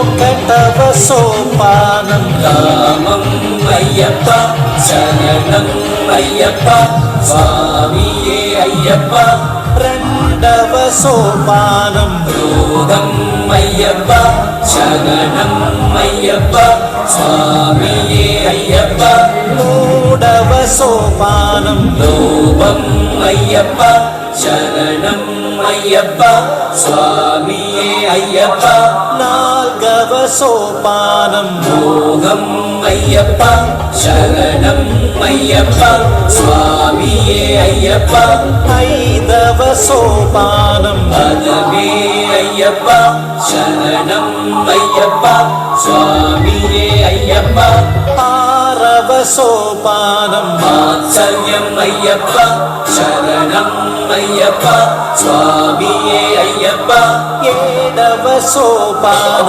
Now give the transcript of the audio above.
ఒకటవ సోపానం రామం అయ్యప్ప శరణం అయ్యప్ప స్వామియే అయ్యప్ప రెండవ సోపానం యోగం అయ్యప్ప శరణం అయ్యప్ప స్వామియే అయ్యప్ప మూడవ సోపానం లోభం అయ్యప్ప శరణం అయ్యప్ప స్వామియే అయ్యప్ప నాల్గవ సోపానం మోహం అయ్యప్ప శరణం అయ్యప్ప స్వామియే అయ్యప్ప ఐదవ సోపానం పదమే అయ్యప్ప శరణం అయ్యప్ప స్వామియే అయ్యప్ప ఆరవ సోపానం వాత్సల్యం అయ్యప్ప శరణం అయ్యప్ప స్వామియే అయ్యప్ప ఏడవ సోపానం